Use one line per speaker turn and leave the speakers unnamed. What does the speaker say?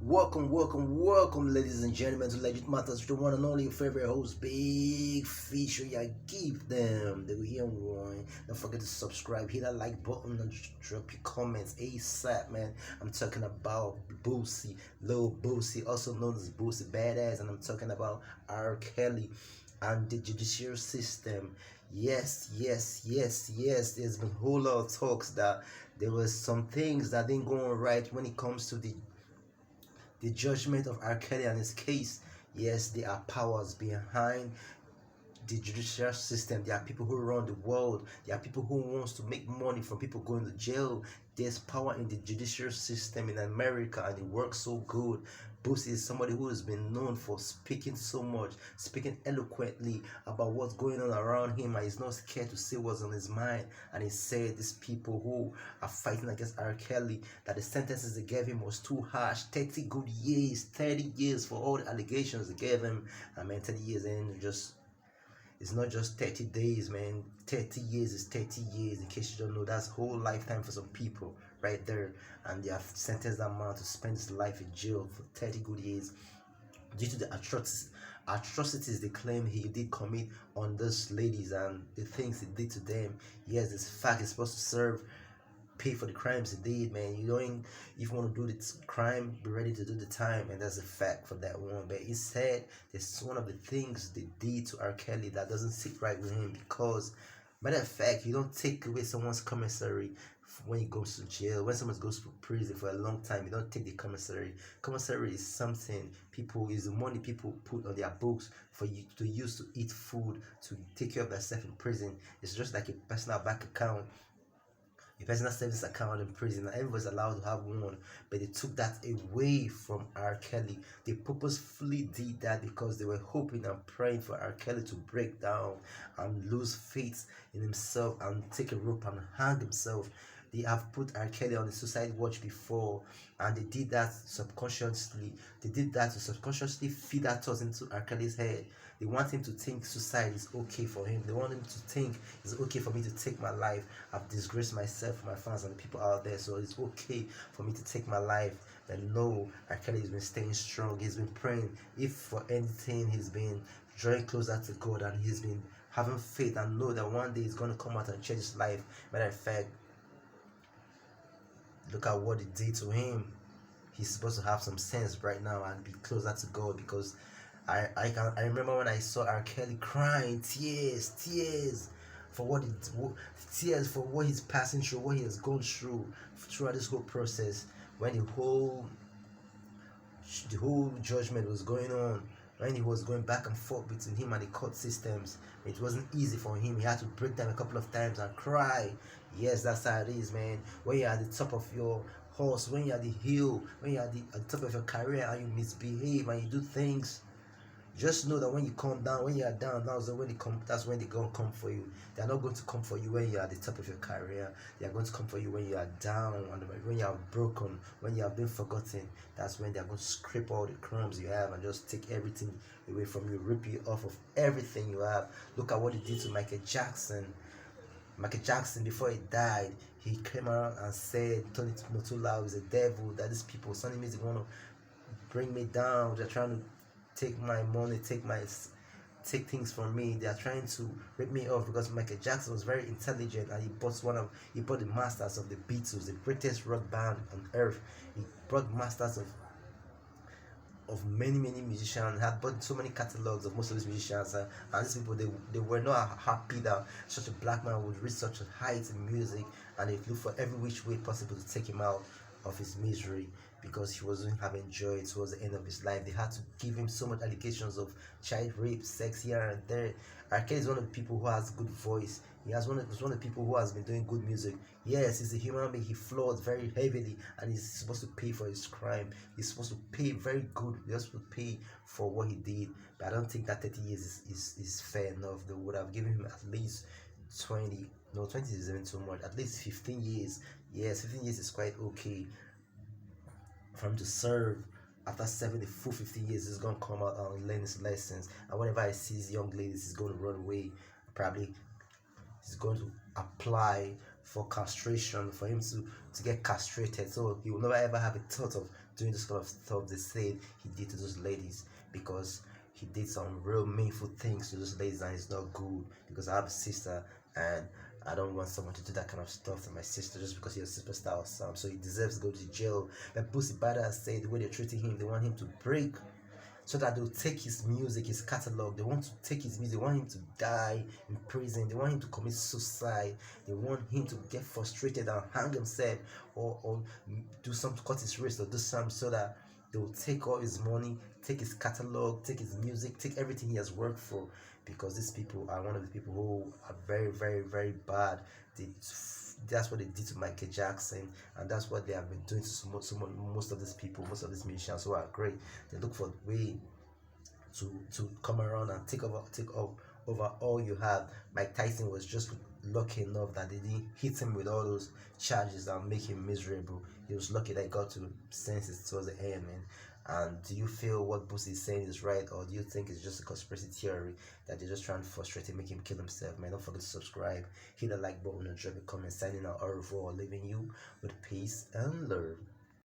Welcome, ladies and gentlemen, to Legit Matters, the one and only favorite host, Big Fish. I give them the real one. Don't forget to subscribe, hit that like button, and drop your comments ASAP, man. I'm talking about BOOSIE, Lil BOOSIE, also known as BOOSIE Badass, and I'm talking about R. Kelly and the judicial system. Yes. There's been a whole lot of talks that there was some things that didn't go on right when it comes to the judgment of R. Kelly and his case. Yes, there are powers behind the judicial system. There are people who run the world. There are people who wants to make money from people going to jail. There's power in the judicial system in America, and it works so good. Boosie is somebody who has been known for speaking so much, speaking eloquently about what's going on around him, and he's not scared to say what's on his mind. And he said these people who are fighting against R. Kelly, that the sentences they gave him was too harsh. 30 good years, 30 years for all the allegations they gave him. I mean, 30 years, and it's not just 30 days, man. 30 years is 30 years. In case you don't know, that's whole lifetime for some people right there. And they have sentenced that man to spend his life in jail for 30 good years due to the atrocities they claim he did commit on those ladies and the things he did to them. Yes, this fact is supposed to pay for the crimes he did, man. You don't, if you want to do the crime, be ready to do the time, and that's a fact for that one. But he said it's one of the things they did to R. Kelly that doesn't sit right with him, because matter of fact, you don't take away someone's commissary when he goes to jail. When someone goes to prison for a long time, you don't take the commissary. Commissary is something is the money people put on their books for you to use to eat food, to take care of themselves in prison. It's just like a personal bank account, a personal savings account in prison. Everybody's allowed to have one, but they took that away from R. Kelly. They purposefully did that because they were hoping and praying for R. Kelly to break down and lose faith in himself and take a rope and hang himself. They have put R. Kelly on the suicide watch before, and they did that subconsciously. They did that to subconsciously feed that thought into R. Kelly's head. They want him to think suicide is okay for him. They want him to think it's okay for me to take my life. I've disgraced myself, my fans, and the people out there, so it's okay for me to take my life. But no, R. Kelly has been staying strong. He's been praying. If for anything, he's been drawing closer to God, and he's been having faith and know that one day he's going to come out and change his life. Matter of fact, look at what it did to him. He's supposed to have some sense right now and be closer to God, because I remember when I saw R. Kelly crying, tears for tears for what he's passing through, what he has gone through throughout this whole process, when the whole judgment was going on, when he was going back and forth between him and the court systems. It wasn't easy for him. He had to break down a couple of times and cry. Yes, that's how it is, man. When you're at the top of your horse, when you're at the hill, when you're at the top of your career and you misbehave and you do things, just know that when you come down, when you are down, that's when they're gonna come for you. They're not going to come for you when you're at the top of your career. They are going to come for you when you are down, when you are broken, when you have been forgotten. That's when they're going to scrape all the crumbs you have and just take everything away from you, rip you off of everything you have. Look at what he did to Michael Jackson. Michael Jackson, before he died, he came around and said, Tony Motula is a devil, that these people, Sony Music, want to bring me down. They're trying to take my money, take things from me. They are trying to rip me off, because Michael Jackson was very intelligent, and he bought the masters of the Beatles, the greatest rock band on earth. He brought masters of many musicians, had bought so many catalogs of most of these musicians, and these people, they were not happy that such a black man would reach such a height in music, and they looked for every which way possible to take him out of his misery, because he wasn't having joy towards the end of his life. They had to give him so much allegations of child rape, sex here and there. R. Kelly is one of the people who has good voice. He's one of the people who has been doing good music. Yes, he's a human being. He flawed very heavily, and he's supposed to pay for his crime. He's supposed to pay very good. He's supposed to pay for what he did. But I don't think that 30 years is fair enough. They would have given him at least 20. No, 20 is even too much. At least 15 years. Yes, 15 years is quite okay for him to serve. After serving the full 15 years, he's gonna come out and learn his lessons. And whenever he sees young ladies, he's going to run away. Probably he's going to apply for castration, for him to get castrated, so he will never ever have a thought of doing this kind of stuff they said he did to those ladies, because he did some real meaningful things to those ladies, and it's not good. Because I have a sister, and I don't want someone to do that kind of stuff to my sister just because he's a superstar or something. So he deserves to go to jail. But Pussy Bada has said the way they're treating him, they want him to break, so that they'll take his music, his catalog. They want to take his music. They want him to die in prison. They want him to commit suicide. They want him to get frustrated and hang himself, or do something, cut his wrist, or do something, so that they will take all his money, take his catalog, take his music, take everything he has worked for. Because these people are one of the people who are very, very, very bad. They, that's what they did to Michael Jackson, and that's what they have been doing to most of these people, most of these musicians who are great. They look for a way to come around and take over all you have. Mike Tyson was just lucky enough that they didn't hit him with all those charges that make him miserable. He was lucky that he got to senses towards the end, man. And do you feel what Boosie is saying is right, or do you think it's just a conspiracy theory that they're just trying to frustrate him, make him kill himself? Man, don't forget to subscribe, hit the like button, and drop a comment. Signing out, au revoir, leaving you with peace and love.